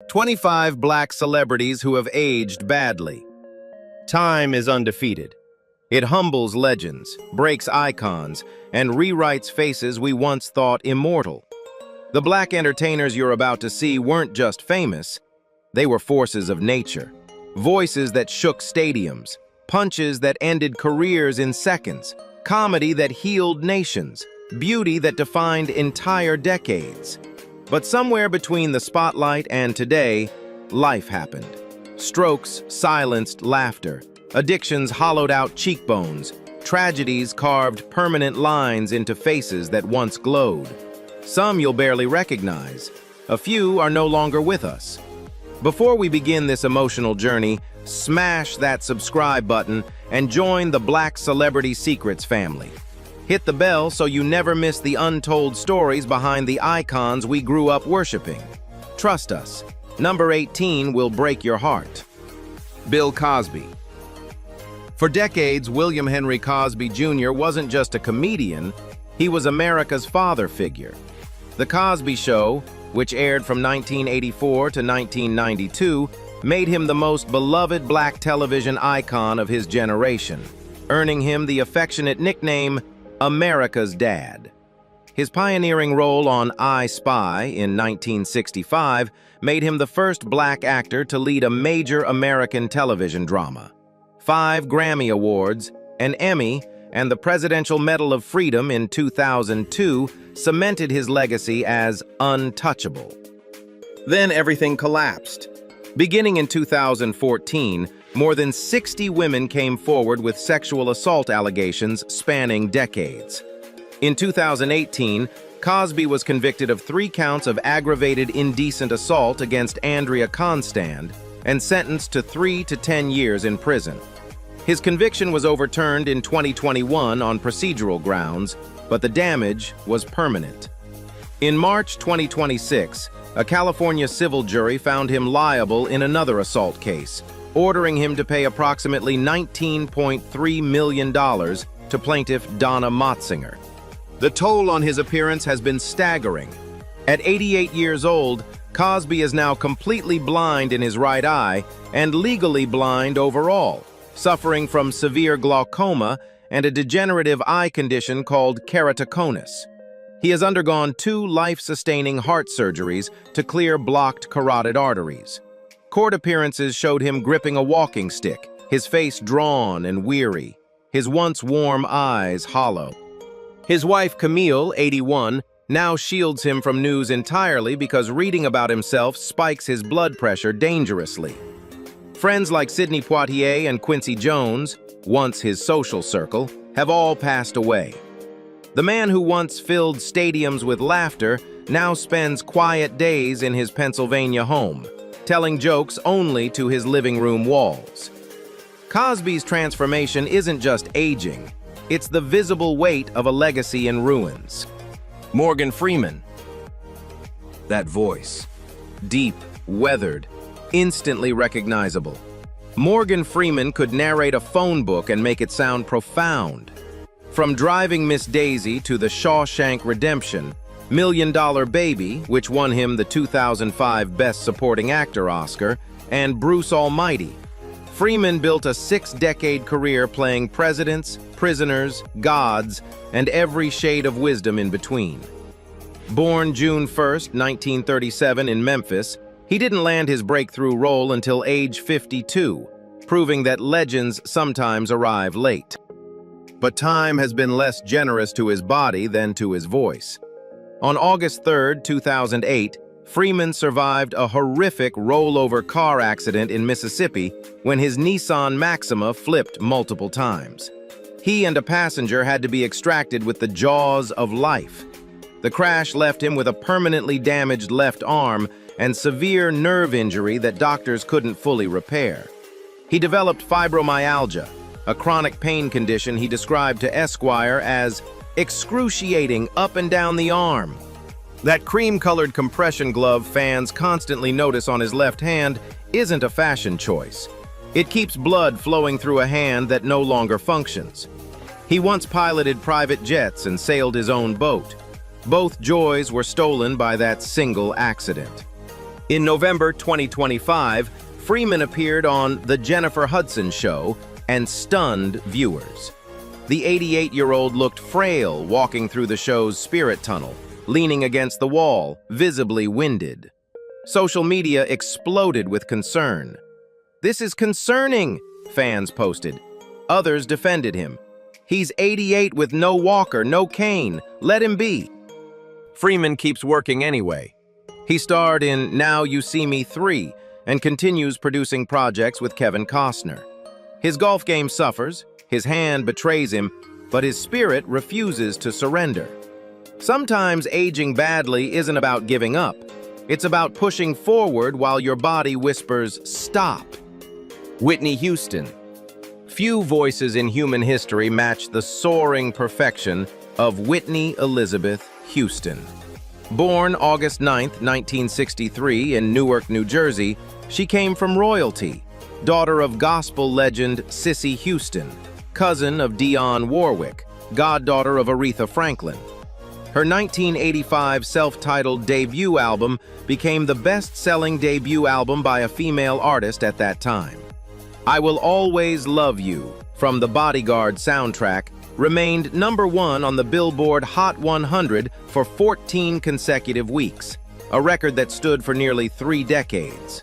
25 black celebrities who have aged badly. Time is undefeated. It humbles legends, breaks icons, and rewrites faces we once thought immortal. The black entertainers you're about to see weren't just famous, they were forces of nature. Voices that shook stadiums, punches that ended careers in seconds, comedy that healed nations, beauty that defined entire decades. But somewhere between the spotlight and today, life happened. Strokes silenced laughter, addictions hollowed out cheekbones, tragedies carved permanent lines into faces that once glowed. Some you'll barely recognize. A few are no longer with us. Before we begin this emotional journey, smash that subscribe button and join the Black Celebrity Secrets family. Hit the bell so you never miss the untold stories behind the icons we grew up worshiping. Trust us, number 18 will break your heart. Bill Cosby. For decades, William Henry Cosby Jr. wasn't just a comedian, he was America's father figure. The Cosby Show, which aired from 1984 to 1992, made him the most beloved black television icon of his generation, earning him the affectionate nickname America's Dad. His pioneering role on I Spy in 1965 made him the first black actor to lead a major American television drama. 5 Grammy Awards, an Emmy, and the Presidential Medal of Freedom in 2002 cemented his legacy as untouchable. Then everything collapsed. Beginning in 2014, more than 60 women came forward with sexual assault allegations spanning decades. In 2018, Cosby was convicted of 3 counts of aggravated indecent assault against Andrea Constand and sentenced to 3 to 10 years in prison. His conviction was overturned in 2021 on procedural grounds, but the damage was permanent. In March 2026, a California civil jury found him liable in another assault case, ordering him to pay approximately $19.3 million to plaintiff Donna Motzinger. The toll on his appearance has been staggering. At 88 years old, Cosby is now completely blind in his right eye and legally blind overall, suffering from severe glaucoma and a degenerative eye condition called keratoconus. He has undergone 2 life-sustaining heart surgeries to clear blocked carotid arteries. Court appearances showed him gripping a walking stick, his face drawn and weary, his once warm eyes hollow. His wife Camille, 81, now shields him from news entirely because reading about himself spikes his blood pressure dangerously. Friends like Sidney Poitier and Quincy Jones, once his social circle, have all passed away. The man who once filled stadiums with laughter now spends quiet days in his Pennsylvania home, telling jokes only to his living room walls. Cosby's transformation isn't just aging, it's the visible weight of a legacy in ruins. Morgan Freeman. That voice. Deep, weathered, instantly recognizable. Morgan Freeman could narrate a phone book and make it sound profound. From Driving Miss Daisy to The Shawshank Redemption, $1 Million Baby, which won him the 2005 Best Supporting Actor Oscar, and Bruce Almighty, Freeman built a 6-decade career playing presidents, prisoners, gods, and every shade of wisdom in between. Born June 1, 1937 in Memphis, he didn't land his breakthrough role until age 52, proving that legends sometimes arrive late. But time has been less generous to his body than to his voice. On August 3, 2008, Freeman survived a horrific rollover car accident in Mississippi when his Nissan Maxima flipped multiple times. He and a passenger had to be extracted with the jaws of life. The crash left him with a permanently damaged left arm and severe nerve injury that doctors couldn't fully repair. He developed fibromyalgia, a chronic pain condition he described to Esquire as excruciating up and down the arm. That cream-colored compression glove fans constantly notice on his left hand isn't a fashion choice. It keeps blood flowing through a hand that no longer functions. He once piloted private jets and sailed his own boat. Both joys were stolen by that single accident. In November 2025, Freeman appeared on The Jennifer Hudson Show and stunned viewers. The 88-year-old looked frail walking through the show's spirit tunnel, leaning against the wall, visibly winded. Social media exploded with concern. "This is concerning," fans posted. Others defended him. "He's 88 with no walker, no cane. Let him be." Freeman keeps working anyway. He starred in Now You See Me 3 and continues producing projects with Kevin Costner. His golf game suffers, his hand betrays him, but his spirit refuses to surrender. Sometimes aging badly isn't about giving up. It's about pushing forward while your body whispers, "Stop." Whitney Houston. Few voices in human history match the soaring perfection of Whitney Elizabeth Houston. Born August 9, 1963 in Newark, New Jersey, she came from royalty, daughter of gospel legend Cissy Houston, cousin of Dionne Warwick, goddaughter of Aretha Franklin. Her 1985 self-titled debut album became the best-selling debut album by a female artist at that time. I Will Always Love You, from the Bodyguard soundtrack, remained #1 on the Billboard Hot 100 for 14 consecutive weeks, a record that stood for nearly 3 decades.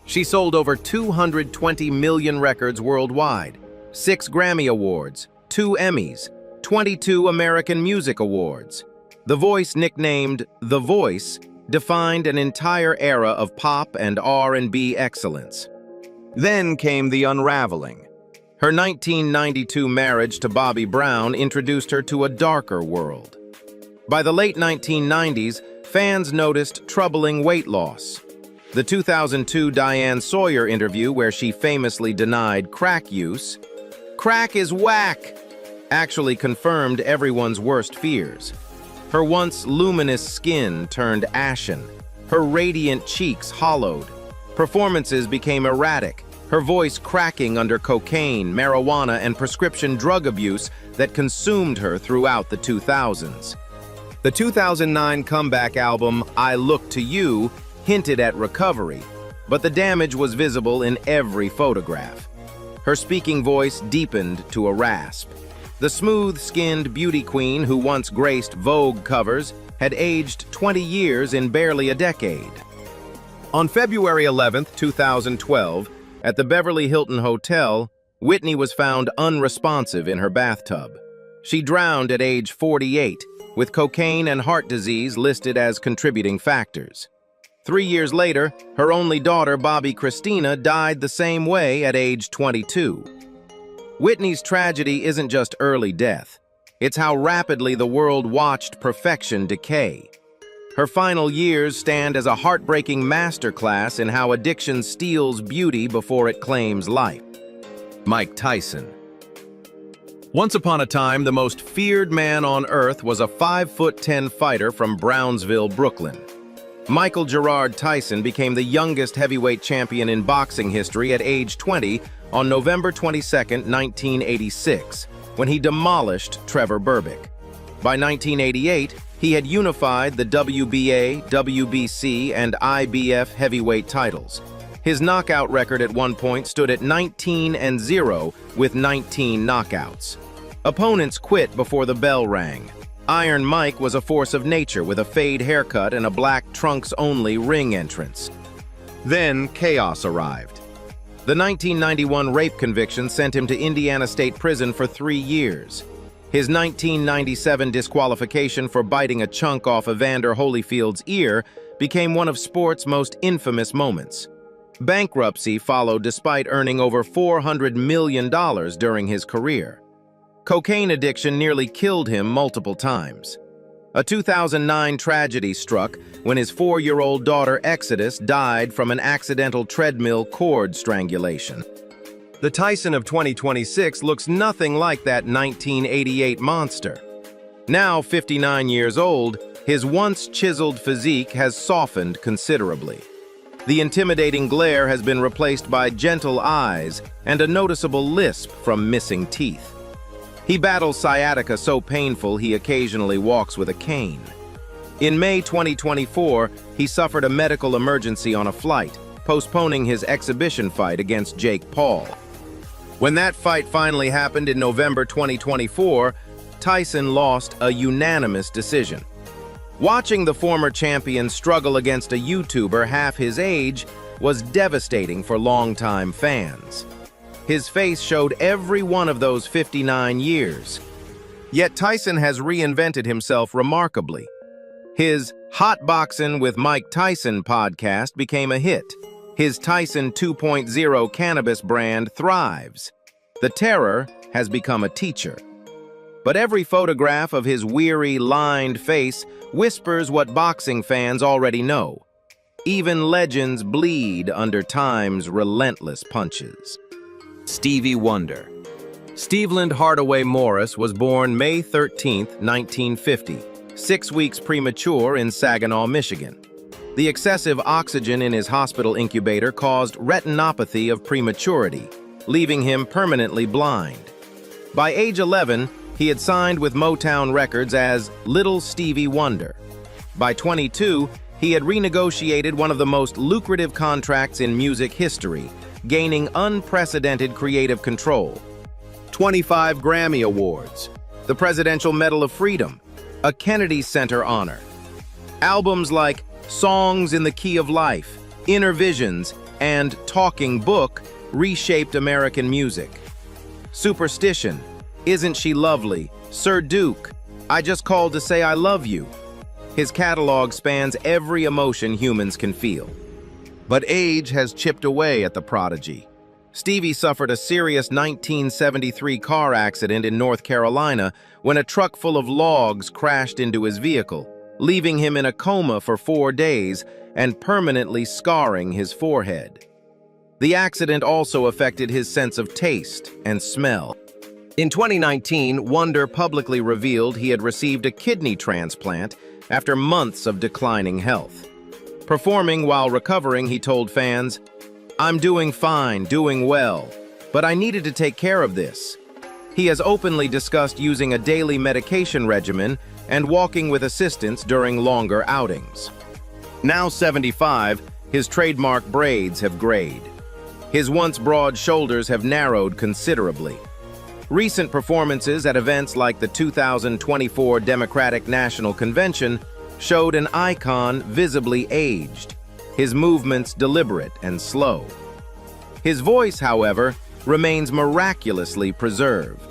She sold over 220 million records worldwide, 6 Grammy Awards, 2 Emmys, 22 American Music Awards. The voice nicknamed The Voice defined an entire era of pop and R&B excellence. Then came the unraveling. Her 1992 marriage to Bobby Brown introduced her to a darker world. By the late 1990s, fans noticed troubling weight loss. The 2002 Diane Sawyer interview, where she famously denied crack use, "Crack is whack," actually confirmed everyone's worst fears. Her once luminous skin turned ashen, her radiant cheeks hollowed. Performances became erratic, her voice cracking under cocaine, marijuana, and prescription drug abuse that consumed her throughout the 2000s. The 2009 comeback album, I Look to You, hinted at recovery, but the damage was visible in every photograph. Her speaking voice deepened to a rasp. The smooth-skinned beauty queen who once graced Vogue covers had aged 20 years in barely a decade. On February 11, 2012, at the Beverly Hilton Hotel, Whitney was found unresponsive in her bathtub. She drowned at age 48, with cocaine and heart disease listed as contributing factors. 3 years later, her only daughter, Bobby Christina, died the same way at age 22. Whitney's tragedy isn't just early death. It's how rapidly the world watched perfection decay. Her final years stand as a heartbreaking masterclass in how addiction steals beauty before it claims life. Mike Tyson. Once upon a time, the most feared man on earth was a 5'10" fighter from Brownsville, Brooklyn. Michael Gerard Tyson became the youngest heavyweight champion in boxing history at age 20 on November 22, 1986, when he demolished Trevor Berbick. By 1988, he had unified the WBA, WBC, and IBF heavyweight titles. His knockout record at one point stood at 19-0 with 19 knockouts. Opponents quit before the bell rang. Iron Mike was a force of nature with a fade haircut and a black trunks-only ring entrance. Then chaos arrived. The 1991 rape conviction sent him to Indiana State Prison for 3 years. His 1997 disqualification for biting a chunk off Evander Holyfield's ear became one of sport's most infamous moments. Bankruptcy followed despite earning over $400 million during his career. Cocaine addiction nearly killed him multiple times. A 2009 tragedy struck when his 4-year-old daughter Exodus died from an accidental treadmill cord strangulation. The Tyson of 2026 looks nothing like that 1988 monster. Now 59 years old, his once chiseled physique has softened considerably. The intimidating glare has been replaced by gentle eyes and a noticeable lisp from missing teeth. He battles sciatica so painful he occasionally walks with a cane. In May 2024, he suffered a medical emergency on a flight, postponing his exhibition fight against Jake Paul. When that fight finally happened in November 2024, Tyson lost a unanimous decision. Watching the former champion struggle against a YouTuber half his age was devastating for longtime fans. His face showed every one of those 59 years. Yet Tyson has reinvented himself remarkably. His Hot Boxin' with Mike Tyson podcast became a hit. His Tyson 2.0 cannabis brand thrives. The Terror has become a teacher. But every photograph of his weary, lined face whispers what boxing fans already know. Even legends bleed under time's relentless punches. Stevie Wonder. Steveland Hardaway Morris was born May 13, 1950, 6 weeks premature in Saginaw, Michigan. The excessive oxygen in his hospital incubator caused retinopathy of prematurity, leaving him permanently blind. By age 11, he had signed with Motown Records as Little Stevie Wonder. By 22, he had renegotiated one of the most lucrative contracts in music history, gaining unprecedented creative control. 25 Grammy Awards, the Presidential Medal of Freedom, a Kennedy Center honor. Albums like Songs in the Key of Life, Inner Visions, and Talking Book reshaped American music. Superstition, Isn't She Lovely, Sir Duke, I Just Called to Say I Love You. His catalog spans every emotion humans can feel. But age has chipped away at the prodigy. Stevie suffered a serious 1973 car accident in North Carolina when a truck full of logs crashed into his vehicle, leaving him in a coma for 4 days and permanently scarring his forehead. The accident also affected his sense of taste and smell. In 2019, Wonder publicly revealed he had received a kidney transplant after months of declining health. Performing while recovering, he told fans, "I'm doing fine, doing well, but I needed to take care of this." He has openly discussed using a daily medication regimen and walking with assistance during longer outings. Now 75, his trademark braids have grayed. His once broad shoulders have narrowed considerably. Recent performances at events like the 2024 Democratic National Convention showed an icon visibly aged, his movements deliberate and slow. His voice, however, remains miraculously preserved.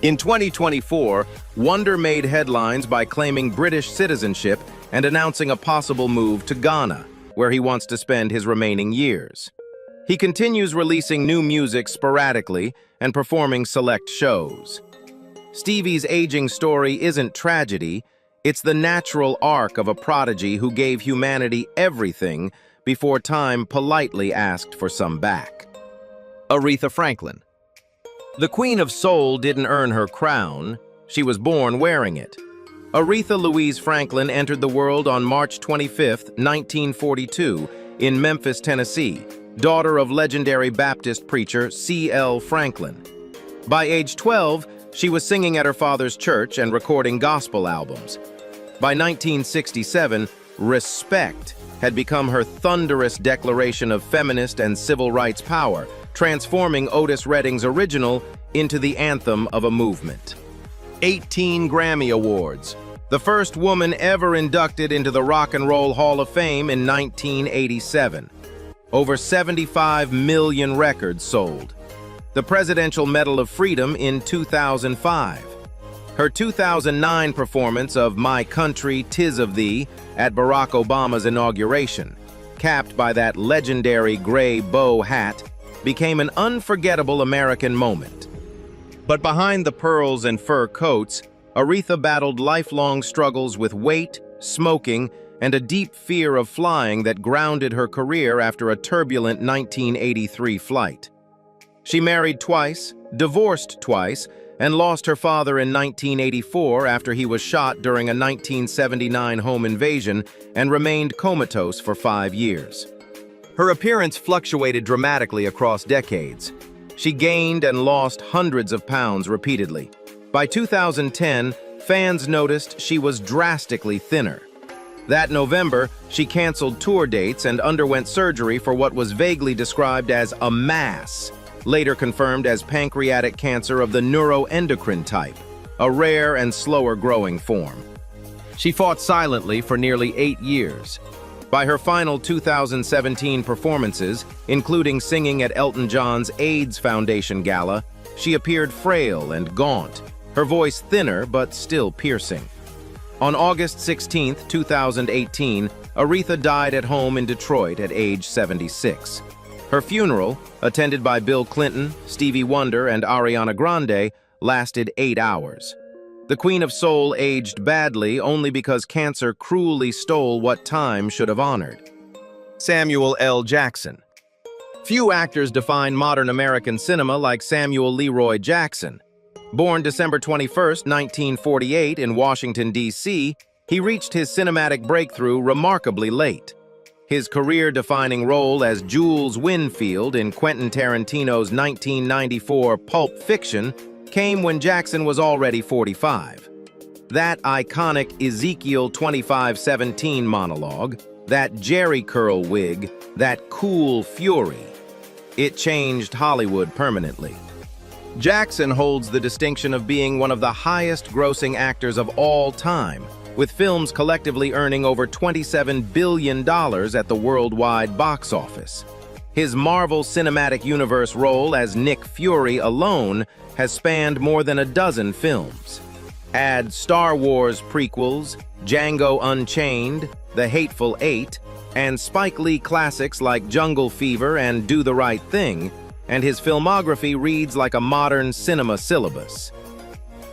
In 2024, Wonder made headlines by claiming British citizenship and announcing a possible move to Ghana, where he wants to spend his remaining years. He continues releasing new music sporadically and performing select shows. Stevie's aging story isn't tragedy, it's the natural arc of a prodigy who gave humanity everything before time politely asked for some back. Aretha Franklin. The Queen of Soul didn't earn her crown, she was born wearing it. Aretha Louise Franklin entered the world on March 25, 1942, in Memphis, Tennessee, daughter of legendary Baptist preacher C.L. Franklin. By age 12, she was singing at her father's church and recording gospel albums. By 1967, Respect had become her thunderous declaration of feminist and civil rights power, transforming Otis Redding's original into the anthem of a movement. 18 Grammy Awards, the first woman ever inducted into the Rock and Roll Hall of Fame in 1987. Over 75 million records sold. The Presidential Medal of Freedom in 2005. Her 2009 performance of My Country, 'Tis of Thee at Barack Obama's inauguration, capped by that legendary gray bow hat, became an unforgettable American moment. But behind the pearls and fur coats, Aretha battled lifelong struggles with weight, smoking, and a deep fear of flying that grounded her career after a turbulent 1983 flight. She married twice, divorced twice, and lost her father in 1984 after he was shot during a 1979 home invasion and remained comatose for 5 years. Her appearance fluctuated dramatically across decades. She gained and lost hundreds of pounds repeatedly. By 2010, fans noticed she was drastically thinner. That November, she canceled tour dates and underwent surgery for what was vaguely described as a mass, later confirmed as pancreatic cancer of the neuroendocrine type, a rare and slower-growing form. She fought silently for nearly 8 years. By her final 2017 performances, including singing at Elton John's AIDS Foundation Gala, she appeared frail and gaunt, her voice thinner but still piercing. On August 16, 2018, Aretha died at home in Detroit at age 76. Her funeral, attended by Bill Clinton, Stevie Wonder, and Ariana Grande, lasted 8 hours. The Queen of Soul aged badly only because cancer cruelly stole what time should have honored. Samuel L. Jackson. Few actors define modern American cinema like Samuel Leroy Jackson. Born December 21, 1948 in Washington, D.C., he reached his cinematic breakthrough remarkably late. His career-defining role as Jules Winfield in Quentin Tarantino's 1994 Pulp Fiction came when Jackson was already 45. That iconic Ezekiel 25:17 monologue, that Jerry curl wig, that cool fury, it changed Hollywood permanently. Jackson holds the distinction of being one of the highest-grossing actors of all time, with films collectively earning over $27 billion at the worldwide box office. His Marvel Cinematic Universe role as Nick Fury alone has spanned more than a dozen films. Add Star Wars prequels, Django Unchained, The Hateful Eight, and Spike Lee classics like Jungle Fever and Do the Right Thing, and his filmography reads like a modern cinema syllabus.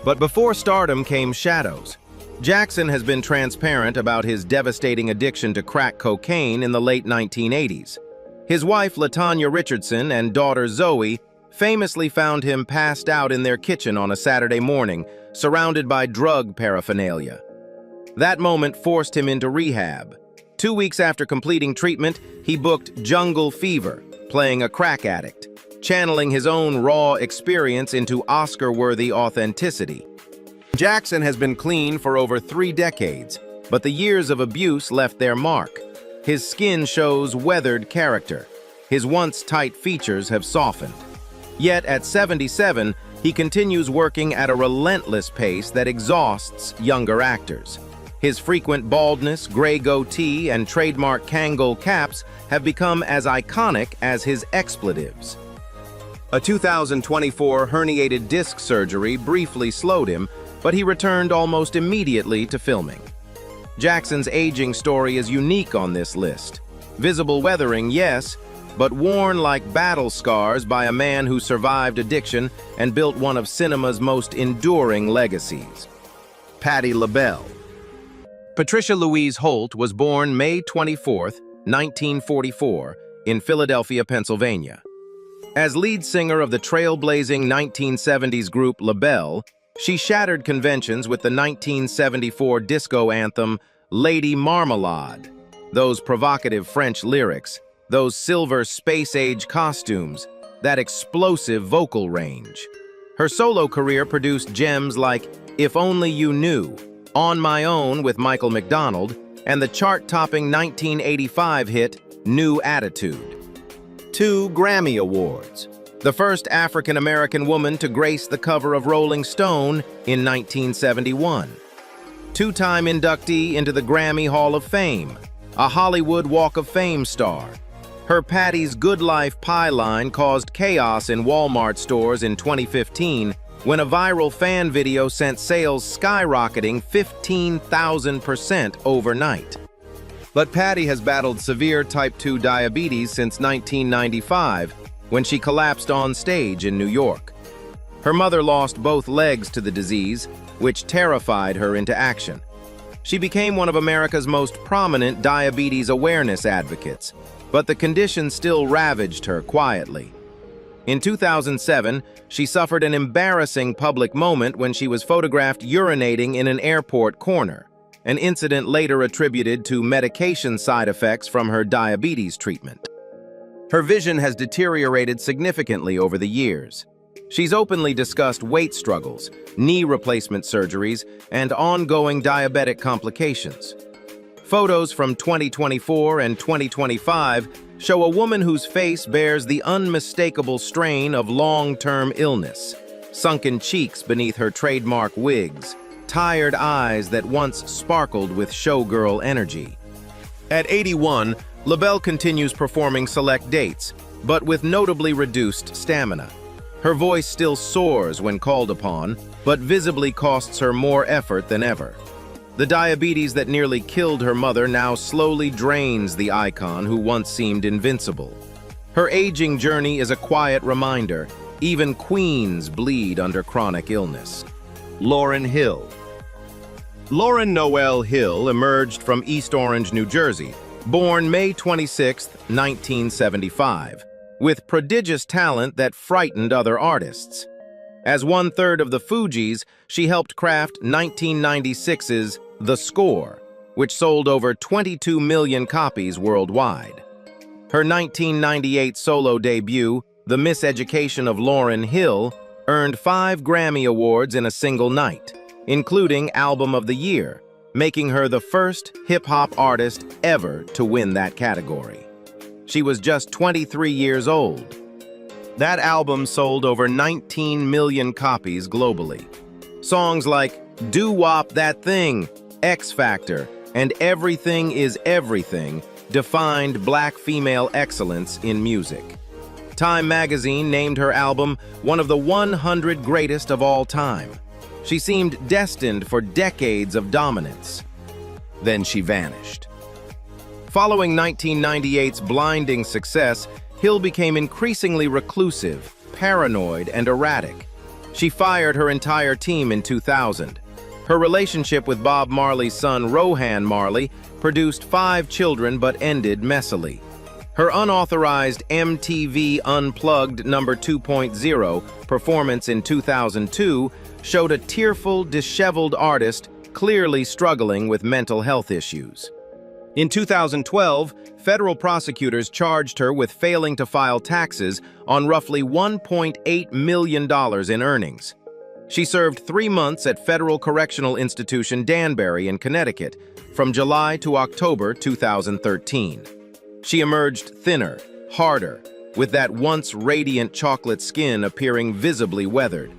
But before stardom came shadows. Jackson has been transparent about his devastating addiction to crack cocaine in the late 1980s. His wife, LaTanya Richardson, and daughter, Zoe, famously found him passed out in their kitchen on a Saturday morning, surrounded by drug paraphernalia. That moment forced him into rehab. 2 weeks after completing treatment, he booked Jungle Fever, playing a crack addict, channeling his own raw experience into Oscar-worthy authenticity. Jackson has been clean for over 3 decades, but the years of abuse left their mark. His skin shows weathered character. His once tight features have softened. Yet at 77, he continues working at a relentless pace that exhausts younger actors. His frequent baldness, gray goatee, and trademark Kangol caps have become as iconic as his expletives. A 2024 herniated disc surgery briefly slowed him, but he returned almost immediately to filming. Jackson's aging story is unique on this list. Visible weathering, yes, but worn like battle scars by a man who survived addiction and built one of cinema's most enduring legacies. Patti LaBelle. Patricia Louise Holt was born May 24, 1944, in Philadelphia, Pennsylvania. As lead singer of the trailblazing 1970s group LaBelle, she shattered conventions with the 1974 disco anthem, Lady Marmalade. Those provocative French lyrics, those silver space-age costumes, that explosive vocal range. Her solo career produced gems like If Only You Knew, On My Own with Michael McDonald, and the chart-topping 1985 hit, New Attitude. 2 Grammy Awards. The first African-American woman to grace the cover of Rolling Stone in 1971. 2-time inductee into the Grammy Hall of Fame, a Hollywood Walk of Fame star. Her Patty's Good Life pie line caused chaos in Walmart stores in 2015 when a viral fan video sent sales skyrocketing 15,000% overnight. But Patty has battled severe type 2 diabetes since 1995, when she collapsed on stage in New York. Her mother lost both legs to the disease, which terrified her into action. She became one of America's most prominent diabetes awareness advocates, but the condition still ravaged her quietly. In 2007, she suffered an embarrassing public moment when she was photographed urinating in an airport corner, an incident later attributed to medication side effects from her diabetes treatment. Her vision has deteriorated significantly over the years. She's openly discussed weight struggles, knee replacement surgeries, and ongoing diabetic complications. Photos from 2024 and 2025 show a woman whose face bears the unmistakable strain of long-term illness, sunken cheeks beneath her trademark wigs, tired eyes that once sparkled with showgirl energy. At 81, LaBelle continues performing select dates, but with notably reduced stamina. Her voice still soars when called upon, but visibly costs her more effort than ever. The diabetes that nearly killed her mother now slowly drains the icon who once seemed invincible. Her aging journey is a quiet reminder, even queens bleed under chronic illness. Lauryn Hill. Lauryn Noel Hill emerged from East Orange, New Jersey, born May 26, 1975, with prodigious talent that frightened other artists. As one-third of the Fugees, she helped craft 1996's The Score, which sold over 22 million copies worldwide. Her 1998 solo debut, The Miseducation of Lauryn Hill, earned 5 Grammy Awards in a single night, including Album of the Year, making her the first hip-hop artist ever to win that category. She was just 23 years old. That album sold over 19 million copies globally. Songs like "Doo Wop That Thing," "X Factor," and "Everything Is Everything" defined Black female excellence in music. Time magazine named her album one of the 100 greatest of all time. She seemed destined for decades of dominance. Then she vanished. Following 1998's blinding success, Hill became increasingly reclusive, paranoid, and erratic. She fired her entire team in 2000. Her relationship with Bob Marley's son Rohan Marley produced 5 children but ended messily. Her unauthorized MTV Unplugged No. 2.0 performance in 2002 showed a tearful, disheveled artist clearly struggling with mental health issues. In 2012, federal prosecutors charged her with failing to file taxes on roughly $1.8 million in earnings. She served 3 months at Federal Correctional Institution Danbury in Connecticut from July to October 2013. She emerged thinner, harder, with that once radiant chocolate skin appearing visibly weathered.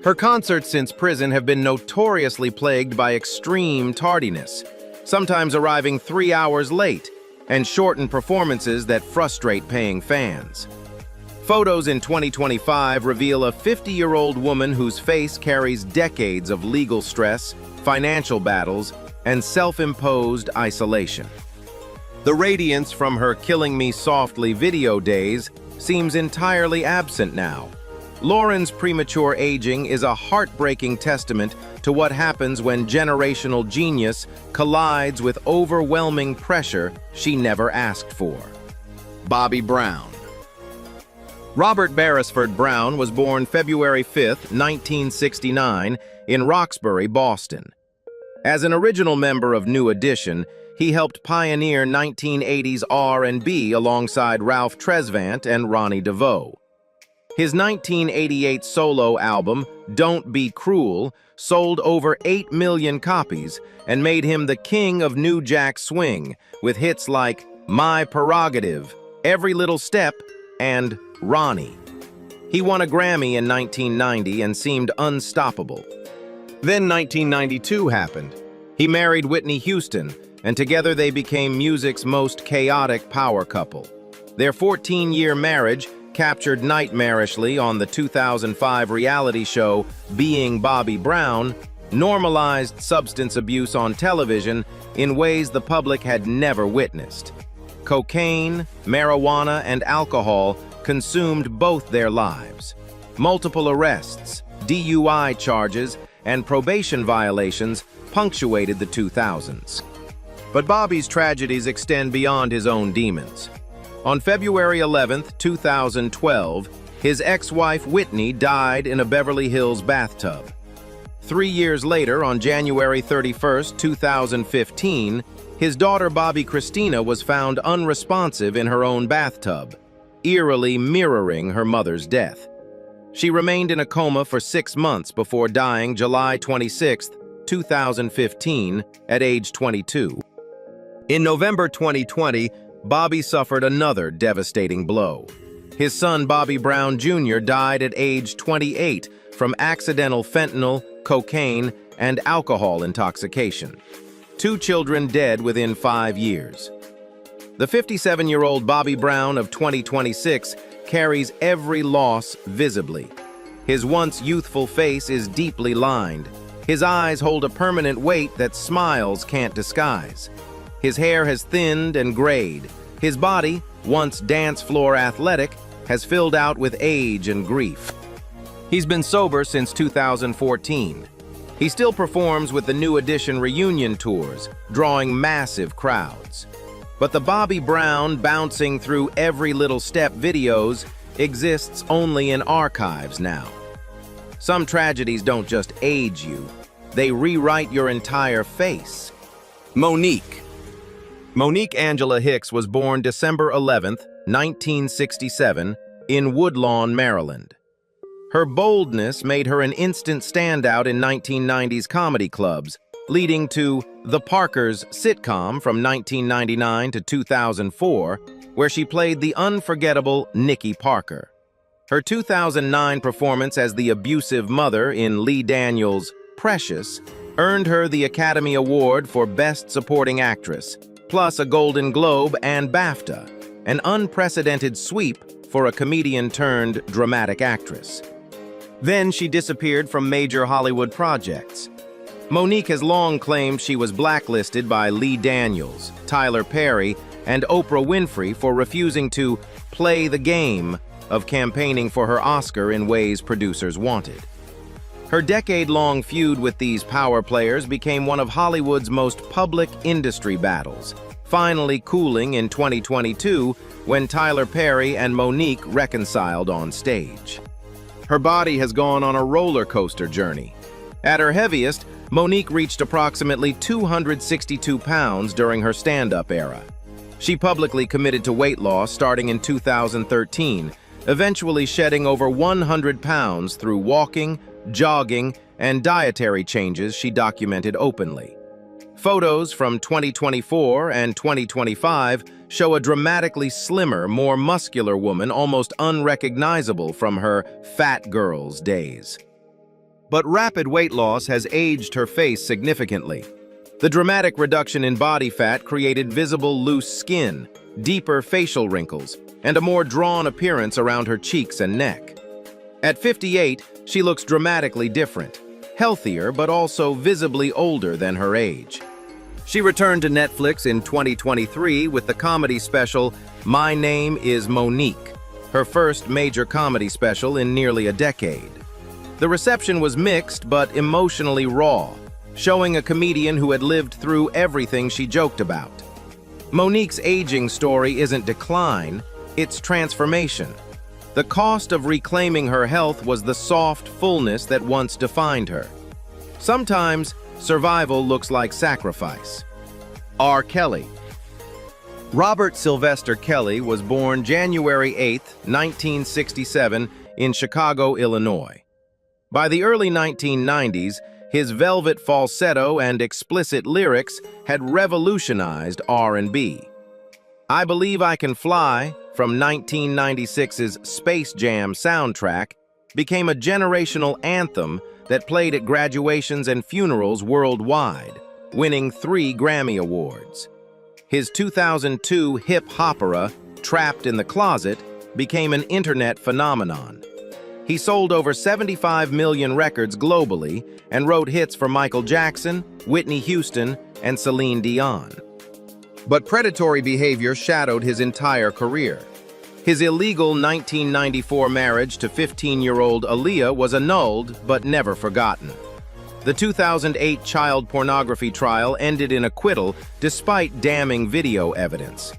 Her concerts since prison have been notoriously plagued by extreme tardiness, sometimes arriving 3 hours late, and shortened performances that frustrate paying fans. Photos in 2025 reveal a 50-year-old woman whose face carries decades of legal stress, financial battles, and self-imposed isolation. The radiance from her "Killing Me Softly" video days seems entirely absent now. Lauryn's premature aging is a heartbreaking testament to what happens when generational genius collides with overwhelming pressure she never asked for. Bobby Brown. Robert Beresford Brown was born February 5, 1969, in Roxbury, Boston. As an original member of New Edition, he helped pioneer 1980s R&B alongside Ralph Tresvant and Ronnie DeVoe. His 1988 solo album, Don't Be Cruel, sold over 8 million copies and made him the king of New Jack Swing, with hits like My Prerogative, Every Little Step, and Ronnie. He won a Grammy in 1990 and seemed unstoppable. Then 1992 happened. He married Whitney Houston, and together they became music's most chaotic power couple. Their 14-year marriage, captured nightmarishly on the 2005 reality show Being Bobby Brown, normalized substance abuse on television in ways the public had never witnessed. Cocaine, marijuana, and alcohol consumed both their lives. Multiple arrests, DUI charges, and probation violations punctuated the 2000s. But Bobby's tragedies extend beyond his own demons. On February 11, 2012, his ex-wife Whitney died in a Beverly Hills bathtub. 3 years later, on January 31, 2015, his daughter Bobby Christina was found unresponsive in her own bathtub, eerily mirroring her mother's death. She remained in a coma for 6 months before dying July 26, 2015, at age 22. In November 2020, Bobby suffered another devastating blow. His son, Bobby Brown Jr., died at age 28 from accidental fentanyl, cocaine, and alcohol intoxication. 2 children dead within 5 years. The 57-year-old Bobby Brown of 2026 carries every loss visibly. His once youthful face is deeply lined. His eyes hold a permanent weight that smiles can't disguise. His hair has thinned and grayed. His body, once dance floor athletic, has filled out with age and grief. He's been sober since 2014. He still performs with the New Edition reunion tours, drawing massive crowds. But the Bobby Brown bouncing through every little step videos exists only in archives now. Some tragedies don't just age you, they rewrite your entire face. Monique. Monique Angela Hicks was born December 11, 1967, in Woodlawn, Maryland. Her boldness made her an instant standout in 1990s comedy clubs, leading to The Parkers sitcom from 1999 to 2004, where she played the unforgettable Nikki Parker. Her 2009 performance as the abusive mother in Lee Daniels' Precious earned her the Academy Award for Best Supporting Actress, plus a Golden Globe and BAFTA, an unprecedented sweep for a comedian-turned-dramatic actress. Then she disappeared from major Hollywood projects. Monique has long claimed she was blacklisted by Lee Daniels, Tyler Perry, and Oprah Winfrey for refusing to play the game of campaigning for her Oscar in ways producers wanted. Her decade-long feud with these power players became one of Hollywood's most public industry battles, finally cooling in 2022 when Tyler Perry and Monique reconciled on stage. Her body has gone on a roller coaster journey. At her heaviest, Monique reached approximately 262 pounds during her stand-up era. She publicly committed to weight loss starting in 2013, eventually shedding over 100 pounds through walking, jogging, and dietary changes she documented openly. Photos from 2024 and 2025 show a dramatically slimmer, more muscular woman almost unrecognizable from her fat girl's days. But rapid weight loss has aged her face significantly. The dramatic reduction in body fat created visible loose skin, deeper facial wrinkles, and a more drawn appearance around her cheeks and neck. At 58, she looks dramatically different, healthier but also visibly older than her age. She returned to Netflix in 2023 with the comedy special My Name is Monique, her first major comedy special in nearly a decade. The reception was mixed but emotionally raw, showing a comedian who had lived through everything she joked about. Monique's aging story isn't decline, it's transformation. The cost of reclaiming her health was the soft fullness that once defined her. Sometimes, survival looks like sacrifice. R. Kelly. Robert Sylvester Kelly was born January 8, 1967, in Chicago, Illinois. By the early 1990s, his velvet falsetto and explicit lyrics had revolutionized R&B. I Believe I Can Fly, from 1996's Space Jam soundtrack, became a generational anthem that played at graduations and funerals worldwide, winning 3 Grammy Awards. His 2002 hip opera, Trapped in the Closet, became an internet phenomenon. He sold over 75 million records globally and wrote hits for Michael Jackson, Whitney Houston, and Celine Dion. But predatory behavior shadowed his entire career. His illegal 1994 marriage to 15-year-old Aaliyah was annulled but never forgotten. The 2008 child pornography trial ended in acquittal despite damning video evidence.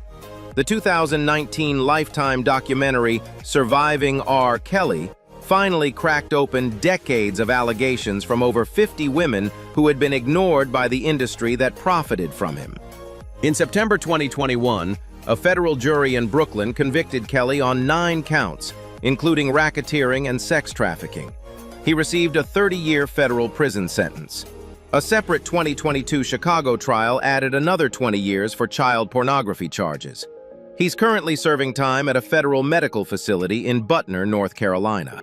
The 2019 Lifetime documentary Surviving R. Kelly finally cracked open decades of allegations from over 50 women who had been ignored by the industry that profited from him. In September 2021, a federal jury in Brooklyn convicted Kelly on 9 counts, including racketeering and sex trafficking. He received a 30-year federal prison sentence. A separate 2022 Chicago trial added another 20 years for child pornography charges. He's currently serving time at a federal medical facility in Butner, North Carolina.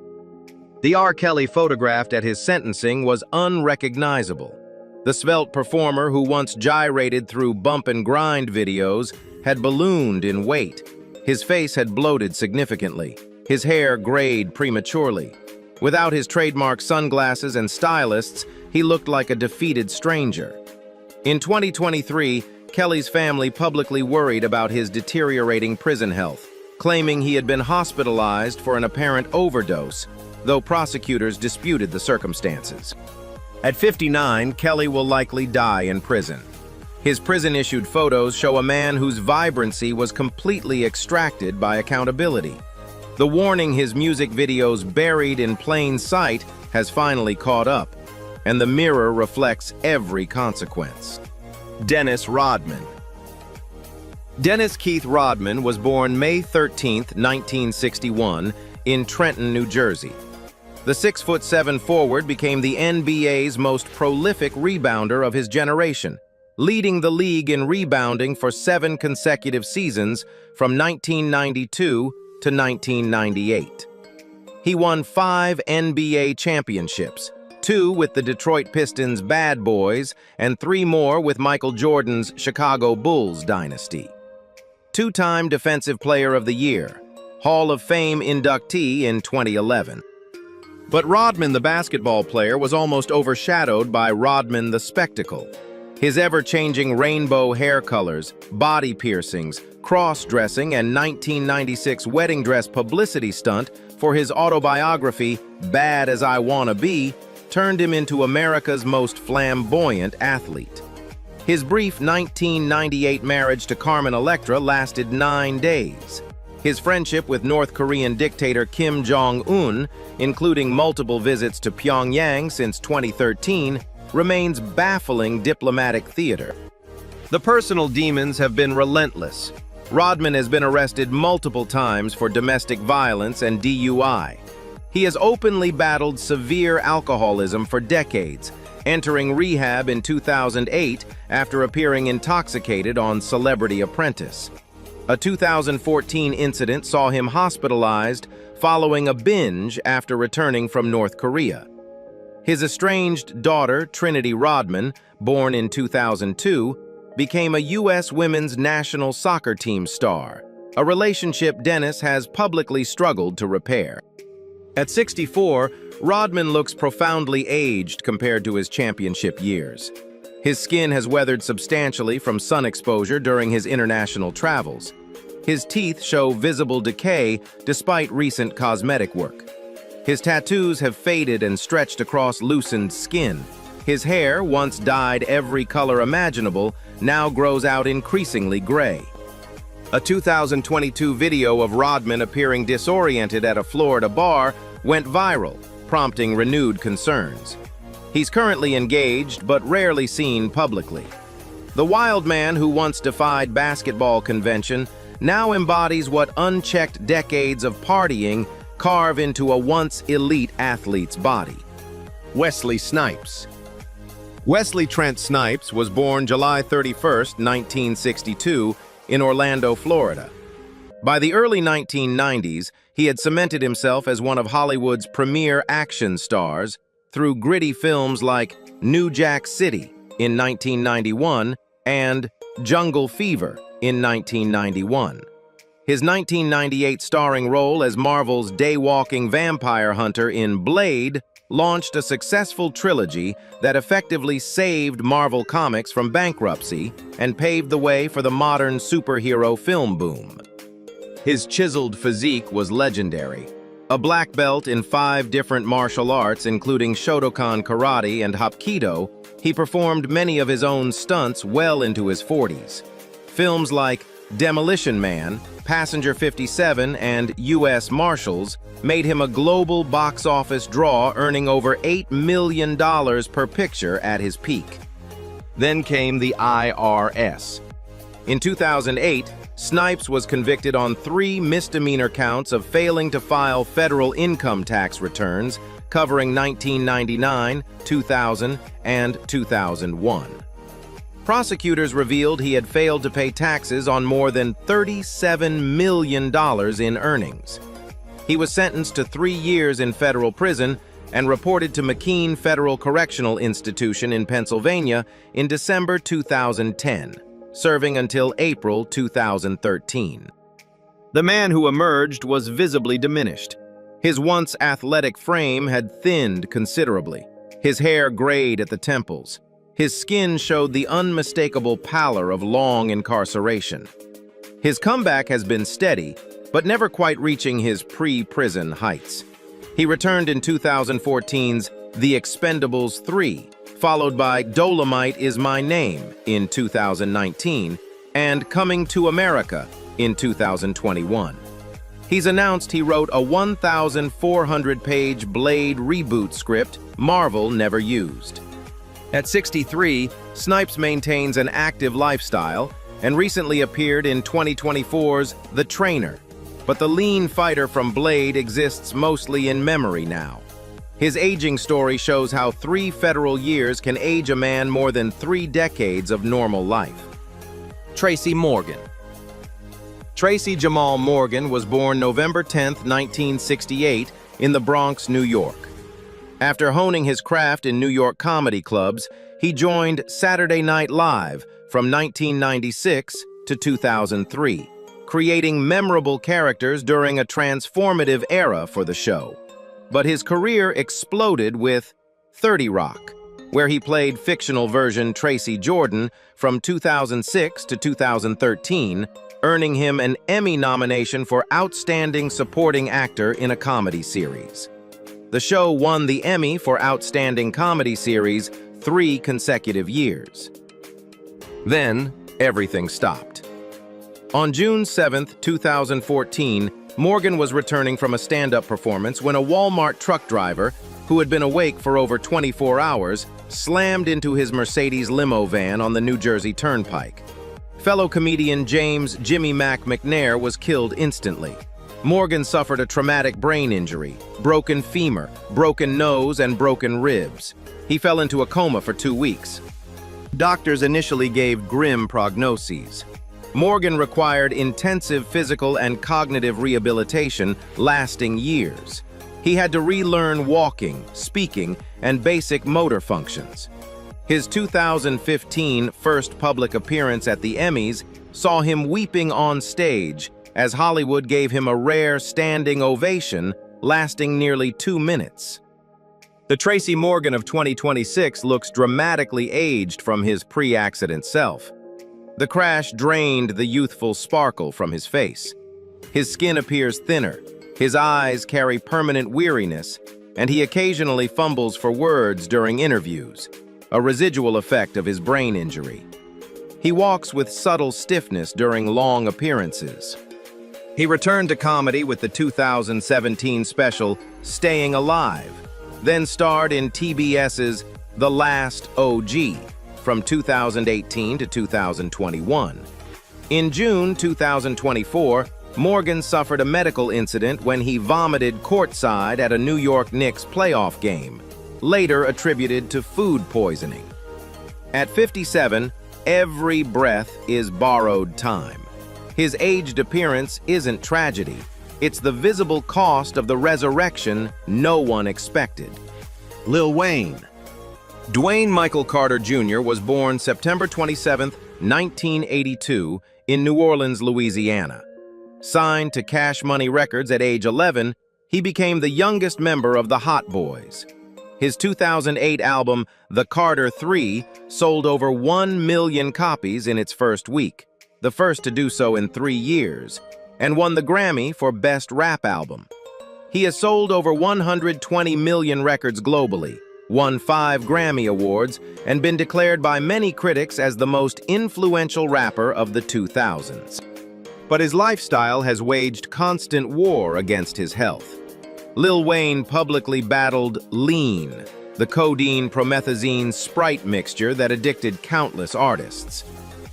The R. Kelly photographed at his sentencing was unrecognizable. The svelte performer who once gyrated through bump and grind videos had ballooned in weight. His face had bloated significantly. His hair grayed prematurely. Without his trademark sunglasses and stylists, he looked like a defeated stranger. In 2023, Kelly's family publicly worried about his deteriorating prison health, claiming he had been hospitalized for an apparent overdose, though prosecutors disputed the circumstances. At 59, Kelly will likely die in prison. His prison-issued photos show a man whose vibrancy was completely extracted by accountability. The warning his music videos buried in plain sight has finally caught up, and the mirror reflects every consequence. Dennis Rodman. Dennis Keith Rodman was born May 13, 1961, in Trenton, New Jersey. The 6'7" forward became the NBA's most prolific rebounder of his generation, leading the league in rebounding for 7 consecutive seasons from 1992 to 1998. He won 5 NBA championships, 2 with the Detroit Pistons' Bad Boys and 3 more with Michael Jordan's Chicago Bulls dynasty. 2-time Defensive Player of the Year, Hall of Fame inductee in 2011. But Rodman the basketball player was almost overshadowed by Rodman the spectacle. His ever-changing rainbow hair colors, body piercings, cross-dressing, and 1996 wedding dress publicity stunt for his autobiography, Bad as I Wanna Be, turned him into America's most flamboyant athlete. His brief 1998 marriage to Carmen Electra lasted 9 days. His friendship with North Korean dictator Kim Jong-un, including multiple visits to Pyongyang since 2013, remains baffling diplomatic theater. The personal demons have been relentless. Rodman has been arrested multiple times for domestic violence and DUI. He has openly battled severe alcoholism for decades, entering rehab in 2008 after appearing intoxicated on Celebrity Apprentice. A 2014 incident saw him hospitalized following a binge after returning from North Korea. His estranged daughter, Trinity Rodman, born in 2002, became a U.S. women's national soccer team star, a relationship Dennis has publicly struggled to repair. At 64, Rodman looks profoundly aged compared to his championship years. His skin has weathered substantially from sun exposure during his international travels. His teeth show visible decay despite recent cosmetic work. His tattoos have faded and stretched across loosened skin. His hair, once dyed every color imaginable, now grows out increasingly gray. A 2022 video of Rodman appearing disoriented at a Florida bar went viral, prompting renewed concerns. He's currently engaged but rarely seen publicly. The wild man who once defied basketball convention now embodies what unchecked decades of partying carve into a once elite athlete's body. Wesley Snipes. Wesley Trent Snipes was born July 31, 1962, in Orlando, Florida. By the early 1990s, he had cemented himself as one of Hollywood's premier action stars through gritty films like New Jack City in 1991 and Jungle Fever in 1991. His 1998 starring role as Marvel's day-walking vampire hunter in Blade launched a successful trilogy that effectively saved Marvel Comics from bankruptcy and paved the way for the modern superhero film boom. His chiseled physique was legendary. A black belt in 5 different martial arts, including Shotokan karate and Hapkido, he performed many of his own stunts well into his 40s. Films like Demolition Man, Passenger 57, and U.S. Marshals made him a global box office draw, earning over $8 million per picture at his peak. Then came the IRS. In 2008, Snipes was convicted on 3 misdemeanor counts of failing to file federal income tax returns, covering 1999, 2000, and 2001. Prosecutors revealed he had failed to pay taxes on more than $37 million in earnings. He was sentenced to 3 years in federal prison and reported to McKean Federal Correctional Institution in Pennsylvania in December 2010, serving until April 2013. The man who emerged was visibly diminished. His once athletic frame had thinned considerably. His hair grayed at the temples. His skin showed the unmistakable pallor of long incarceration. His comeback has been steady, but never quite reaching his pre-prison heights. He returned in 2014's The Expendables 3, followed by Dolomite Is My Name in 2019, and Coming to America in 2021. He's announced he wrote a 1,400-page Blade reboot script Marvel never used. At 63, Snipes maintains an active lifestyle and recently appeared in 2024's The Trainer. But the lean fighter from Blade exists mostly in memory now. His aging story shows how 3 federal years can age a man more than 3 decades of normal life. Tracy Morgan. Tracy Jamal Morgan was born November 10, 1968, in the Bronx, New York. After honing his craft in New York comedy clubs, he joined Saturday Night Live from 1996 to 2003, creating memorable characters during a transformative era for the show. But his career exploded with 30 Rock, where he played fictional version Tracy Jordan from 2006 to 2013, earning him an Emmy nomination for Outstanding Supporting Actor in a Comedy Series. The show won the Emmy for Outstanding Comedy Series 3 consecutive years. Then, everything stopped. On June 7, 2014, Morgan was returning from a stand-up performance when a Walmart truck driver, who had been awake for over 24 hours, slammed into his Mercedes limo van on the New Jersey Turnpike. Fellow comedian James "Jimmy Mac" McNair was killed instantly. Morgan suffered a traumatic brain injury, broken femur, broken nose, and broken ribs. He fell into a coma for 2 weeks. Doctors initially gave grim prognoses. Morgan required intensive physical and cognitive rehabilitation lasting years. He had to relearn walking, speaking, and basic motor functions. His 2015 first public appearance at the Emmys saw him weeping on stage as Hollywood gave him a rare standing ovation lasting nearly 2 minutes. The Tracy Morgan of 2026 looks dramatically aged from his pre-accident self. The crash drained the youthful sparkle from his face. His skin appears thinner, his eyes carry permanent weariness, and he occasionally fumbles for words during interviews, a residual effect of his brain injury. He walks with subtle stiffness during long appearances. He returned to comedy with the 2017 special Staying Alive, then starred in TBS's The Last OG from 2018 to 2021. In June 2024, Morgan suffered a medical incident when he vomited courtside at a New York Knicks playoff game, later attributed to food poisoning. At 57, every breath is borrowed time. His aged appearance isn't tragedy. It's the visible cost of the resurrection no one expected. Lil Wayne. Dwayne Michael Carter Jr. was born September 27, 1982, in New Orleans, Louisiana. Signed to Cash Money Records at age 11, he became the youngest member of the Hot Boys. His 2008 album, The Carter 3, sold over 1 million copies in its first week, the first to do so in 3 years, and won the Grammy for Best Rap Album. He has sold over 120 million records globally, won 5 Grammy Awards, and been declared by many critics as the most influential rapper of the 2000s. But his lifestyle has waged constant war against his health. Lil Wayne publicly battled lean, the codeine promethazine Sprite mixture that addicted countless artists.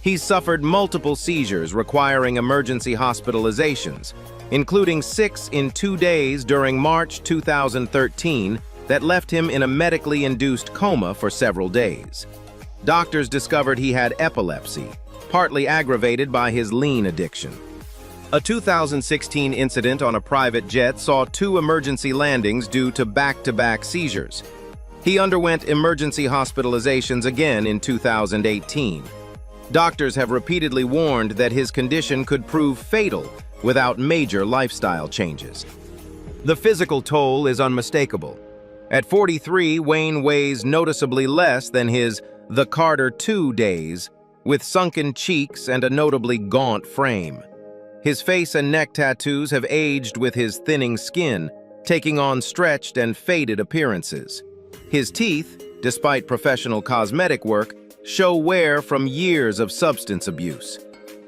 He's suffered multiple seizures requiring emergency hospitalizations, including 6 in 2 days during March 2013 that left him in a medically induced coma for several days. Doctors discovered he had epilepsy, partly aggravated by his lean addiction. A 2016 incident on a private jet saw 2 emergency landings due to back-to-back seizures. He underwent emergency hospitalizations again in 2018. Doctors have repeatedly warned that his condition could prove fatal without major lifestyle changes. The physical toll is unmistakable. At 43, Wayne weighs noticeably less than his The Carter II days, with sunken cheeks and a notably gaunt frame. His face and neck tattoos have aged with his thinning skin, taking on stretched and faded appearances. His teeth, despite professional cosmetic work, show wear from years of substance abuse.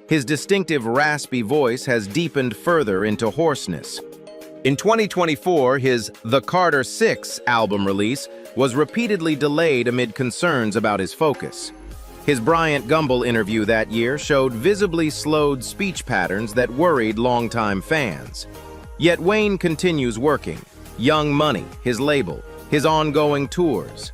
His distinctive raspy voice has deepened further into hoarseness. In 2024, his The Carter VI album release was repeatedly delayed amid concerns about his focus. His Bryant Gumbel interview that year showed visibly slowed speech patterns that worried longtime fans. Yet Wayne continues working. Young Money, his label, his ongoing tours.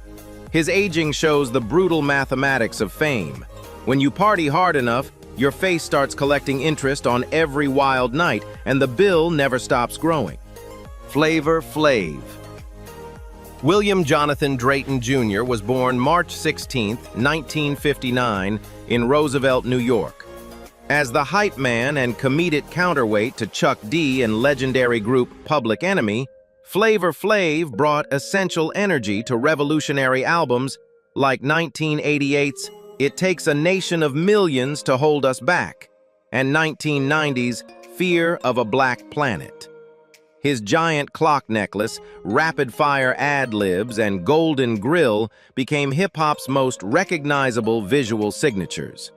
His aging shows the brutal mathematics of fame. When you party hard enough, your face starts collecting interest on every wild night, and the bill never stops growing. Flavor Flav. William Jonathan Drayton Jr. was born March 16, 1959, in Roosevelt, New York. As the hype man and comedic counterweight to Chuck D and legendary group Public Enemy, Flavor Flav brought essential energy to revolutionary albums like 1988's It Takes a Nation of Millions to Hold Us Back and 1990's Fear of a Black Planet. His giant clock necklace, rapid-fire ad-libs, and golden grill became hip-hop's most recognizable visual signatures.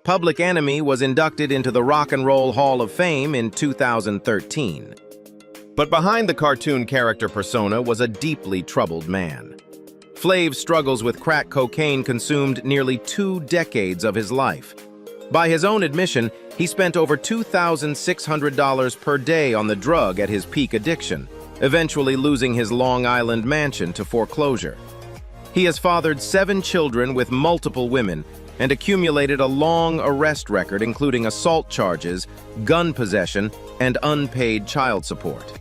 Public Enemy was inducted into the Rock and Roll Hall of Fame in 2013. But behind the cartoon character persona was a deeply troubled man. Flav's struggles with crack cocaine consumed nearly 2 decades of his life. By his own admission, he spent over $2,600 per day on the drug at his peak addiction, eventually losing his Long Island mansion to foreclosure. He has fathered 7 children with multiple women and accumulated a long arrest record including assault charges, gun possession, and unpaid child support.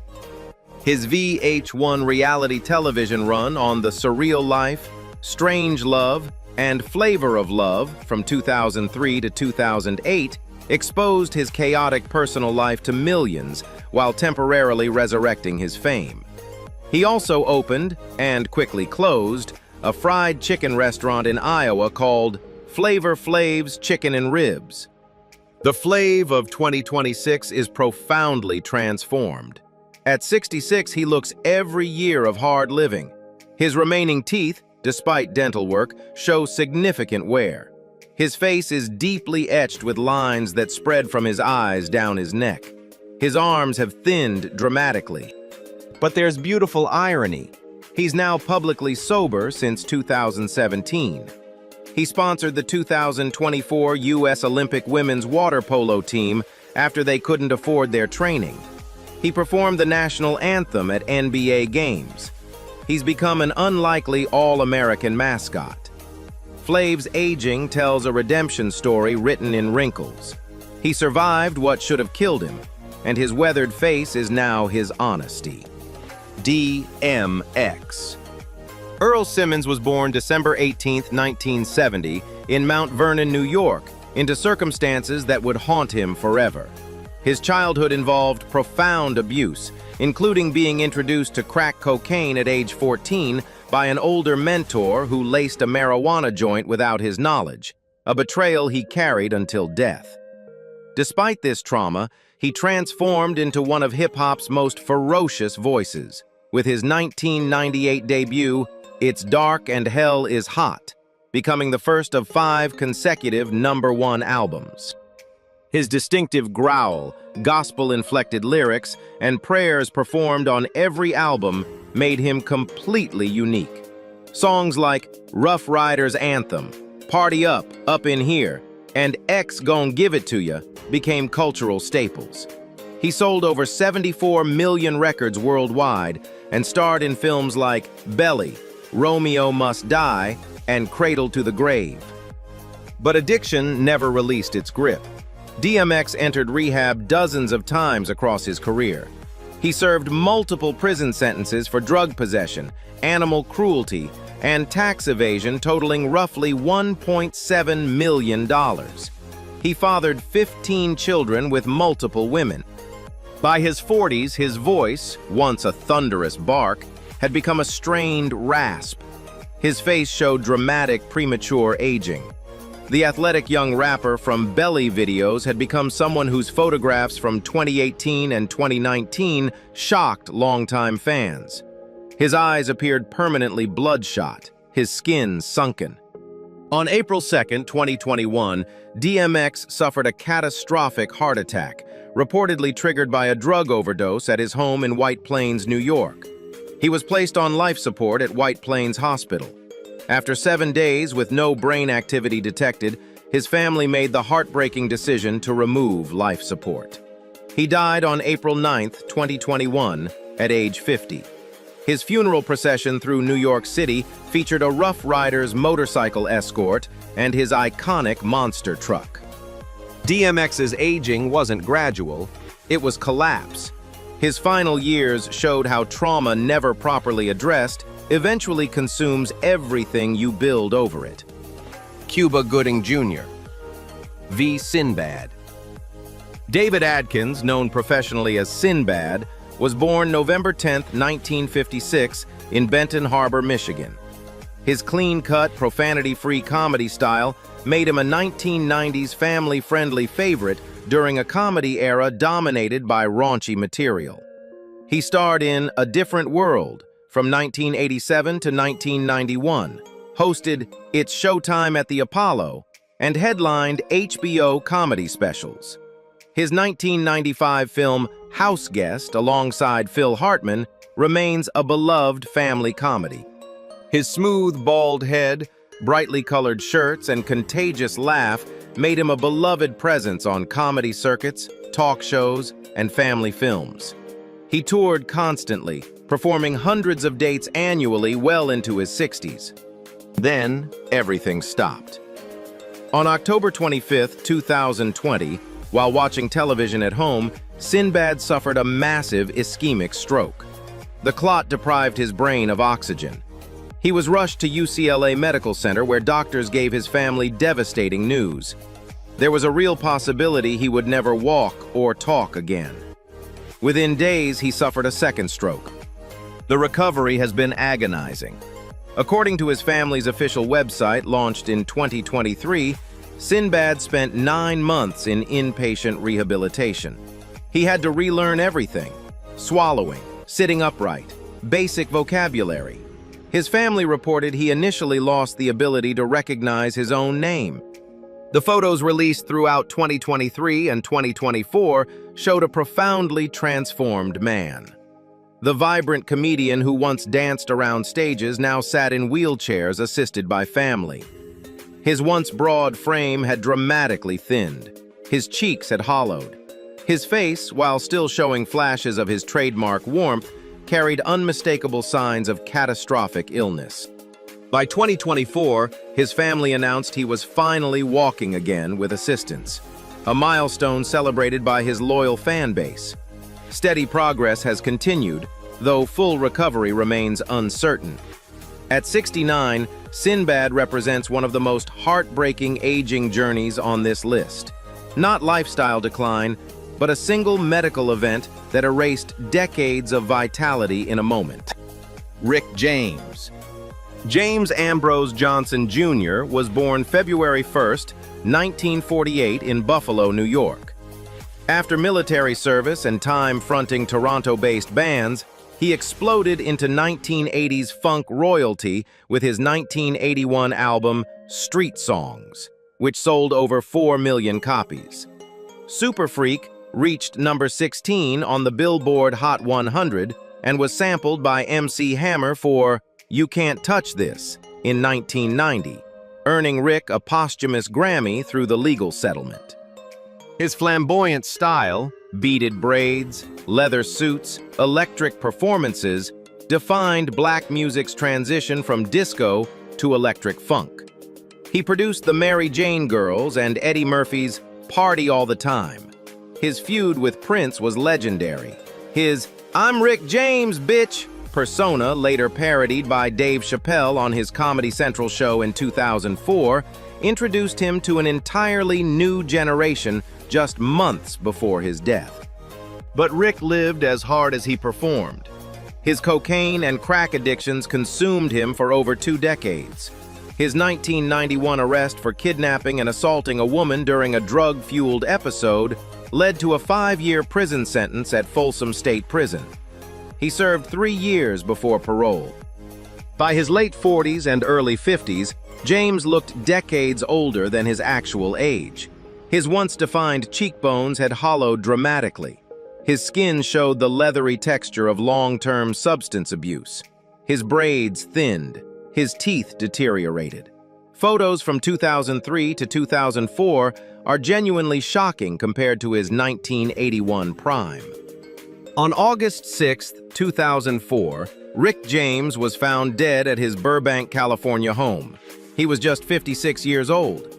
His VH1 reality television run on The Surreal Life, Strange Love, and Flavor of Love from 2003 to 2008 exposed his chaotic personal life to millions while temporarily resurrecting his fame. He also opened, and quickly closed, a fried chicken restaurant in Iowa called Flavor Flav's Chicken and Ribs. The Flav of 2026 is profoundly transformed. At 66, he looks every year of hard living. His remaining teeth, despite dental work, show significant wear. His face is deeply etched with lines that spread from his eyes down his neck. His arms have thinned dramatically. But there's beautiful irony. He's now publicly sober since 2017. He sponsored the 2024 U.S. Olympic women's water polo team after they couldn't afford their training. He performed the national anthem at NBA games. He's become an unlikely All-American mascot. Flav's aging tells a redemption story written in wrinkles. He survived what should have killed him, and his weathered face is now his honesty. DMX. Earl Simmons was born December 18, 1970, in Mount Vernon, New York, into circumstances that would haunt him forever. His childhood involved profound abuse, including being introduced to crack cocaine at age 14 by an older mentor who laced a marijuana joint without his knowledge, a betrayal he carried until death. Despite this trauma, he transformed into one of hip-hop's most ferocious voices, with his 1998 debut, It's Dark and Hell is Hot, becoming the first of 5 consecutive #1 albums. His distinctive growl, gospel-inflected lyrics, and prayers performed on every album made him completely unique. Songs like Rough Riders Anthem, Party Up, Up in Here, and X Gon' Give It To Ya became cultural staples. He sold over 74 million records worldwide and starred in films like Belly, Romeo Must Die, and Cradle to the Grave. But addiction never released its grip. DMX entered rehab dozens of times across his career. He served multiple prison sentences for drug possession, animal cruelty, and tax evasion totaling roughly $1.7 million. He fathered 15 children with multiple women. By his 40s, his voice, once a thunderous bark, had become a strained rasp. His face showed dramatic premature aging. The athletic young rapper from Belly videos had become someone whose photographs from 2018 and 2019 shocked longtime fans. His eyes appeared permanently bloodshot, his skin sunken. On April 2, 2021, DMX suffered a catastrophic heart attack, reportedly triggered by a drug overdose at his home in White Plains, New York. He was placed on life support at White Plains Hospital. After 7 days with no brain activity detected, his family made the heartbreaking decision to remove life support. He died on April 9, 2021, at age 50. His funeral procession through New York City featured a Rough Riders motorcycle escort and his iconic monster truck. DMX's aging wasn't gradual, it was collapse. His final years showed how trauma never properly addressed eventually consumes everything you build over it. Cuba Gooding Jr. v. Sinbad. David Adkins, known professionally as Sinbad, was born November 10, 1956, in Benton Harbor, Michigan. His clean-cut, profanity-free comedy style made him a 1990s family-friendly favorite during a comedy era dominated by raunchy material. He starred in A Different World from 1987 to 1991, hosted It's Showtime at the Apollo, and headlined HBO comedy specials. His 1995 film House Guest, alongside Phil Hartman, remains a beloved family comedy. His smooth, bald head, brightly colored shirts, and contagious laugh made him a beloved presence on comedy circuits, talk shows, and family films. He toured constantly, performing hundreds of dates annually well into his 60s. Then, everything stopped. On October 25, 2020, while watching television at home, Sinbad suffered a massive ischemic stroke. The clot deprived his brain of oxygen. He was rushed to UCLA Medical Center, where doctors gave his family devastating news. There was a real possibility he would never walk or talk again. Within days, he suffered a second stroke. The recovery has been agonizing. According to his family's official website, launched in 2023, Sinbad spent 9 months in inpatient rehabilitation. He had to relearn everything: swallowing, sitting upright, basic vocabulary. His family reported he initially lost the ability to recognize his own name. The photos released throughout 2023 and 2024 showed a profoundly transformed man. The vibrant comedian who once danced around stages now sat in wheelchairs assisted by family. His once broad frame had dramatically thinned. His cheeks had hollowed. His face, while still showing flashes of his trademark warmth, carried unmistakable signs of catastrophic illness. By 2024, his family announced he was finally walking again with assistance, a milestone celebrated by his loyal fan base. Steady progress has continued, though full recovery remains uncertain. At 69, Sinbad represents one of the most heartbreaking aging journeys on this list. Not lifestyle decline, but a single medical event that erased decades of vitality in a moment. Rick James. James Ambrose Johnson Jr. was born February 1, 1948 in Buffalo, New York. After military service and time fronting Toronto-based bands, he exploded into 1980s funk royalty with his 1981 album Street Songs, which sold over 4 million copies. Super Freak reached number 16 on the Billboard Hot 100 and was sampled by MC Hammer for You Can't Touch This in 1990, earning Rick a posthumous Grammy through the legal settlement. His flamboyant style, Beaded braids, leather suits, electric performances defined black music's transition from disco to electric funk. He produced the Mary Jane Girls and Eddie Murphy's Party All the Time. His feud with Prince was legendary. His "I'm Rick James, bitch" persona, later parodied by Dave Chappelle on his Comedy Central show in 2004, introduced him to an entirely new generation just months before his death. But Rick lived as hard as he performed. His cocaine and crack addictions consumed him for over 2 decades. His 1991 arrest for kidnapping and assaulting a woman during a drug-fueled episode led to a 5-year prison sentence at Folsom State Prison. He served 3 years before parole. By his late 40s and early 50s, James looked decades older than his actual age. His once-defined cheekbones had hollowed dramatically. His skin showed the leathery texture of long-term substance abuse. His braids thinned. His teeth deteriorated. Photos from 2003 to 2004 are genuinely shocking compared to his 1981 prime. On August 6, 2004, Rick James was found dead at his Burbank, California home. He was just 56 years old.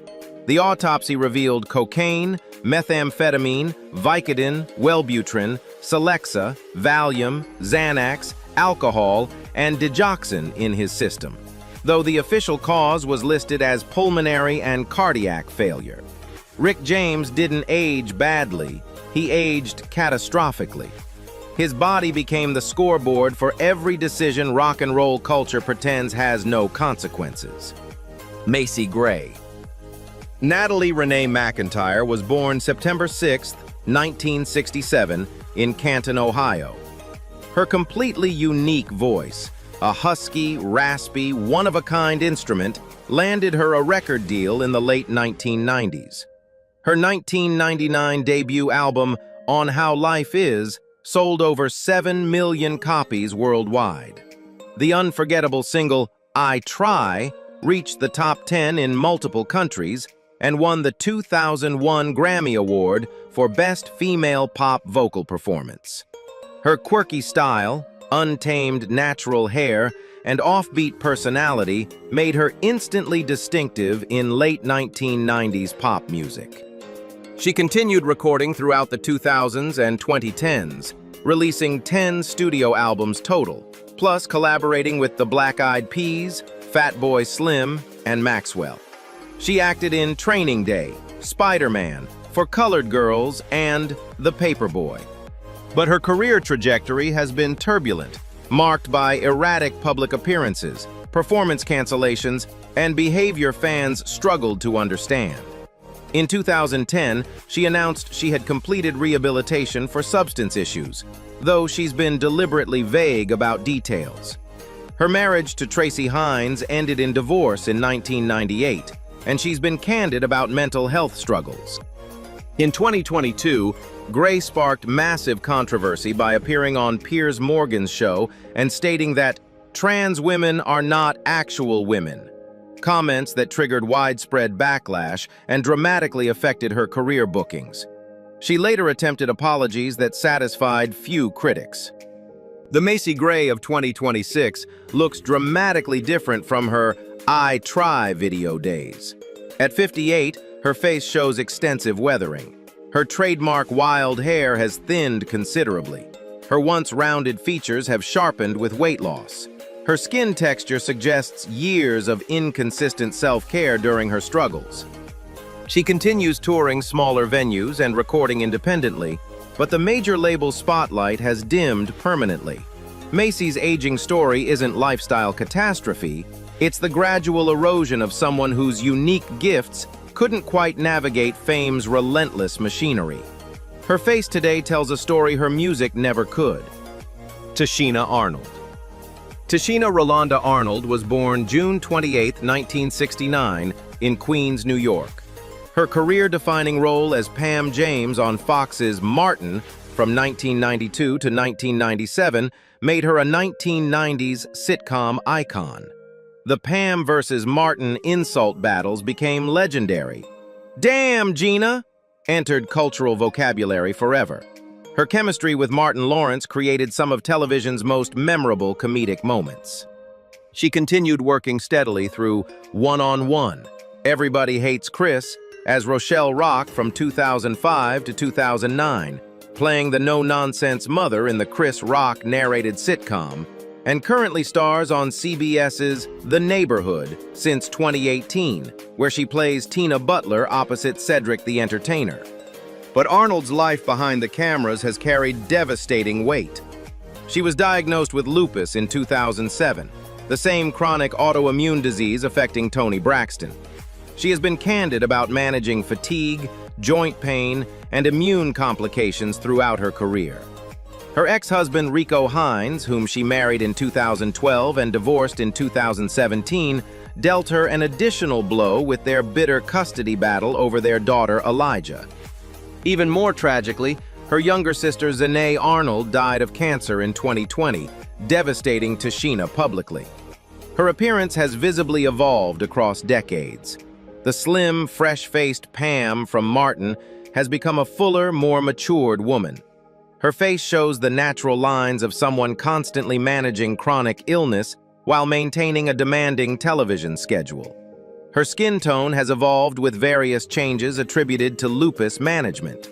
The autopsy revealed cocaine, methamphetamine, Vicodin, Wellbutrin, Celexa, Valium, Xanax, alcohol, and digoxin in his system, though the official cause was listed as pulmonary and cardiac failure. Rick James didn't age badly, he aged catastrophically. His body became the scoreboard for every decision rock and roll culture pretends has no consequences. Macy Gray. Natalie Renee McIntyre was born September 6, 1967, in Canton, Ohio. Her completely unique voice, a husky, raspy, one-of-a-kind instrument, landed her a record deal in the late 1990s. Her 1999 debut album, On How Life Is, sold over 7 million copies worldwide. The unforgettable single, I Try, reached the top 10 in multiple countries and won the 2001 Grammy Award for Best Female Pop Vocal Performance. Her quirky style, untamed natural hair, and offbeat personality made her instantly distinctive in late 1990s pop music. She continued recording throughout the 2000s and 2010s, releasing 10 studio albums total, plus collaborating with the Black Eyed Peas, Fatboy Slim, and Maxwell. She acted in Training Day, Spider-Man, For Colored Girls, and The Paperboy. But her career trajectory has been turbulent, marked by erratic public appearances, performance cancellations, and behavior fans struggled to understand. In 2010, she announced she had completed rehabilitation for substance issues, though she's been deliberately vague about details. Her marriage to Tracy Hines ended in divorce in 1998, and she's been candid about mental health struggles. In 2022, Gray sparked massive controversy by appearing on Piers Morgan's show and stating that trans women are not actual women, comments that triggered widespread backlash and dramatically affected her career bookings. She later attempted apologies that satisfied few critics. The Macy Gray of 2026 looks dramatically different from her I Try video days. At 58, her face shows extensive weathering. Her trademark wild hair has thinned considerably. Her once rounded features have sharpened with weight loss. Her skin texture suggests years of inconsistent self-care during her struggles. She continues touring smaller venues and recording independently, but the major label spotlight has dimmed permanently. Macy's aging story isn't lifestyle catastrophe, it's the gradual erosion of someone whose unique gifts couldn't quite navigate fame's relentless machinery. Her face today tells a story her music never could. Tashina Arnold. Tashina Rolanda Arnold was born June 28, 1969, in Queens, New York. Her career-defining role as Pam James on Fox's Martin from 1992 to 1997 made her a 1990s sitcom icon. The Pam versus Martin insult battles became legendary. "Damn, Gina!" entered cultural vocabulary forever. Her chemistry with Martin Lawrence created some of television's most memorable comedic moments. She continued working steadily through One-on-One, Everybody Hates Chris, as Rochelle Rock from 2005 to 2009, playing the no-nonsense mother in the Chris Rock narrated sitcom, and currently stars on CBS's The Neighborhood since 2018, where she plays Tina Butler opposite Cedric the Entertainer. But Arnold's life behind the cameras has carried devastating weight. She was diagnosed with lupus in 2007, the same chronic autoimmune disease affecting Toni Braxton. She has been candid about managing fatigue, joint pain, and immune complications throughout her career. Her ex-husband Rico Hines, whom she married in 2012 and divorced in 2017, dealt her an additional blow with their bitter custody battle over their daughter Elijah. Even more tragically, her younger sister Zanae Arnold died of cancer in 2020, devastating Tashina publicly. Her appearance has visibly evolved across decades. The slim, fresh-faced Pam from Martin has become a fuller, more matured woman. Her face shows the natural lines of someone constantly managing chronic illness while maintaining a demanding television schedule. Her skin tone has evolved with various changes attributed to lupus management.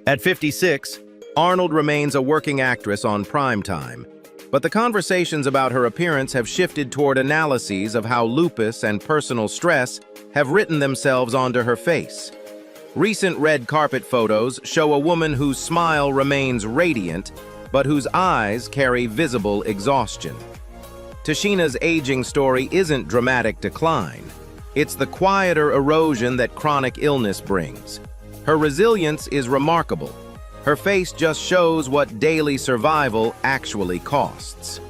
At 56, Arnold remains a working actress on prime time, but the conversations about her appearance have shifted toward analyses of how lupus and personal stress have written themselves onto her face. Recent red carpet photos show a woman whose smile remains radiant, but whose eyes carry visible exhaustion. Tashina's aging story isn't dramatic decline. It's the quieter erosion that chronic illness brings. Her resilience is remarkable. Her face just shows what daily survival actually costs.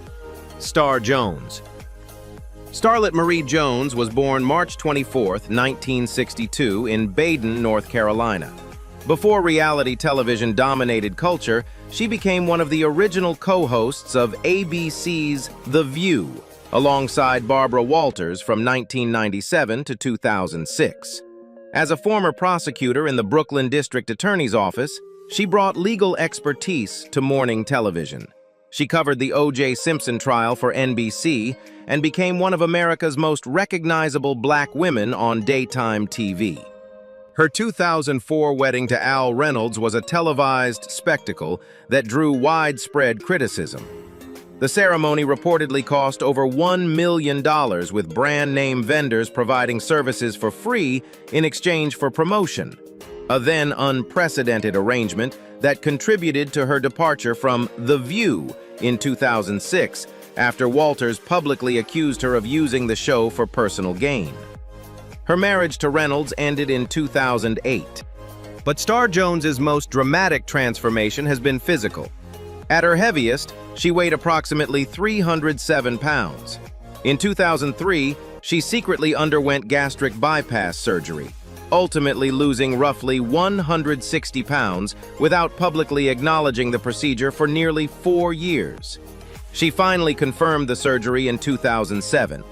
Star Jones. Starlet Marie Jones was born March 24, 1962, in Baden, North Carolina. Before reality television dominated culture, she became one of the original co-hosts of ABC's The View, alongside Barbara Walters from 1997 to 2006. As a former prosecutor in the Brooklyn District Attorney's Office, she brought legal expertise to morning television. She covered the O.J. Simpson trial for NBC and became one of America's most recognizable black women on daytime TV. Her 2004 wedding to Al Reynolds was a televised spectacle that drew widespread criticism. The ceremony reportedly cost over $1 million, with brand-name vendors providing services for free in exchange for promotion, a then unprecedented arrangement that contributed to her departure from The View in 2006 after Walters publicly accused her of using the show for personal gain. Her marriage to Reynolds ended in 2008. But Star Jones's most dramatic transformation has been physical. At her heaviest, she weighed approximately 307 pounds. In 2003, she secretly underwent gastric bypass surgery, ultimately losing roughly 160 pounds without publicly acknowledging the procedure for nearly 4 years. She finally confirmed the surgery in 2007.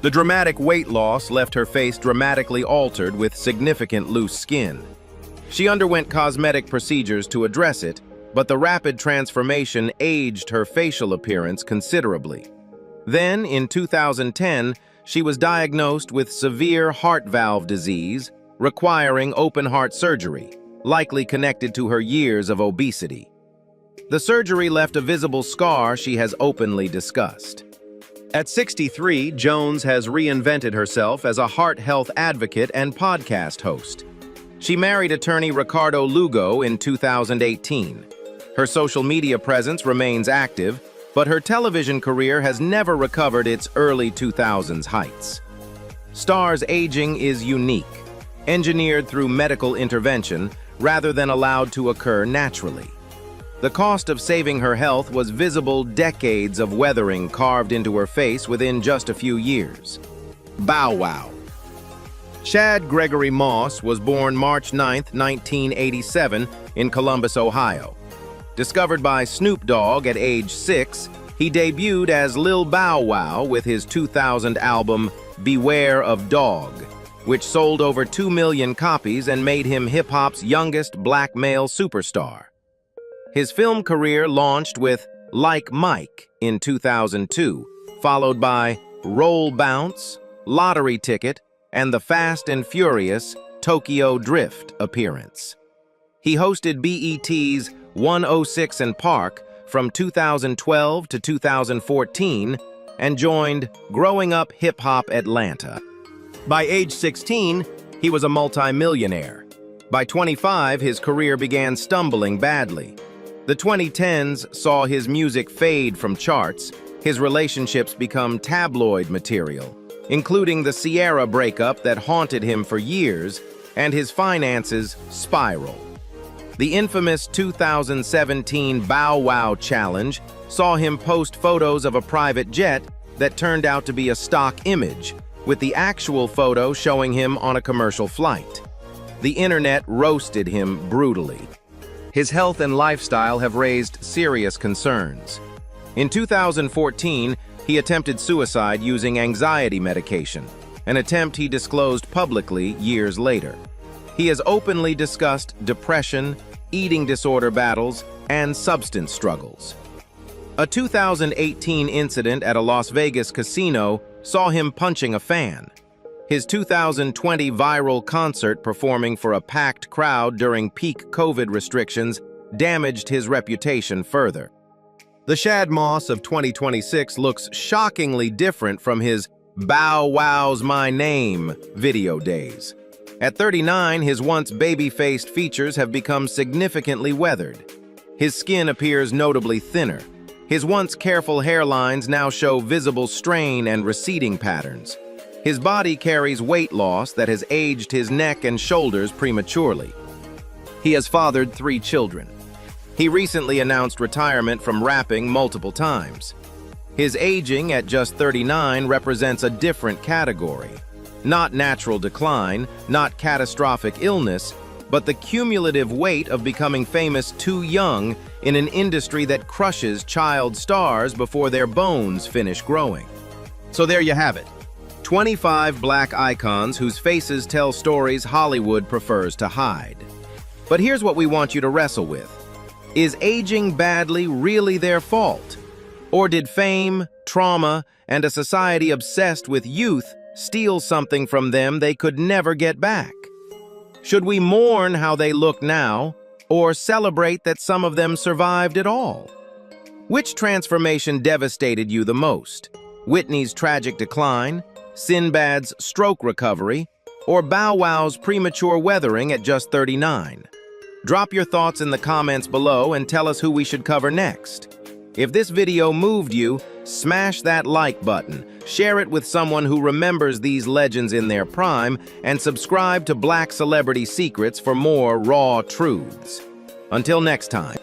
The dramatic weight loss left her face dramatically altered with significant loose skin. She underwent cosmetic procedures to address it, but the rapid transformation aged her facial appearance considerably. Then, in 2010, she was diagnosed with severe heart valve disease, requiring open-heart surgery, likely connected to her years of obesity. The surgery left a visible scar she has openly discussed. At 63, Jones has reinvented herself as a heart health advocate and podcast host. She married attorney Ricardo Lugo in 2018. Her social media presence remains active, but her television career has never recovered its early 2000s heights. Star's aging is unique, engineered through medical intervention rather than allowed to occur naturally. The cost of saving her health was visible, decades of weathering carved into her face within just a few years. Bow Wow. Chad Gregory Moss was born March 9, 1987, in Columbus, Ohio. Discovered by Snoop Dogg at age 6, he debuted as Lil Bow Wow with his 2000 album Beware of Dog, which sold over 2 million copies and made him hip-hop's youngest black male superstar. His film career launched with Like Mike in 2002, followed by Roll Bounce, Lottery Ticket, and the Fast and Furious Tokyo Drift appearance. He hosted BET's 106 & Park from 2012 to 2014 and joined Growing Up Hip Hop Atlanta. By age 16, he was a multi-millionaire. By 25, his career began stumbling badly. The 2010s saw his music fade from charts, his relationships become tabloid material, including the Sierra breakup that haunted him for years, and his finances spiral. The infamous 2017 Bow Wow challenge saw him post photos of a private jet that turned out to be a stock image, with the actual photo showing him on a commercial flight. The internet roasted him brutally. His health and lifestyle have raised serious concerns. In 2014, he attempted suicide using anxiety medication, an attempt he disclosed publicly years later. He has openly discussed depression, eating disorder battles, and substance struggles. A 2018 incident at a Las Vegas casino saw him punching a fan. His 2020 viral concert performing for a packed crowd during peak COVID restrictions damaged his reputation further. The Shad Moss of 2026 looks shockingly different from his "Bow Wow's My Name" video days. At 39, his once baby-faced features have become significantly weathered. His skin appears notably thinner. His once careful hairlines now show visible strain and receding patterns. His body carries weight loss that has aged his neck and shoulders prematurely. He has fathered 3 children. He recently announced retirement from rapping multiple times. His aging at just 39 represents a different category. Not natural decline, not catastrophic illness, but the cumulative weight of becoming famous too young in an industry that crushes child stars before their bones finish growing. So there you have it. 25 black icons whose faces tell stories Hollywood prefers to hide. But here's what we want you to wrestle with. Is aging badly really their fault? Or did fame, trauma, and a society obsessed with youth steal something from them they could never get back? Should we mourn how they look now, or celebrate that some of them survived it all? Which transformation devastated you the most? Whitney's tragic decline, Sinbad's stroke recovery, or Bow Wow's premature weathering at just 39? Drop your thoughts in the comments below and tell us who we should cover next. If this video moved you, smash that like button, share it with someone who remembers these legends in their prime, and subscribe to Black Celebrity Secrets for more raw truths. Until next time.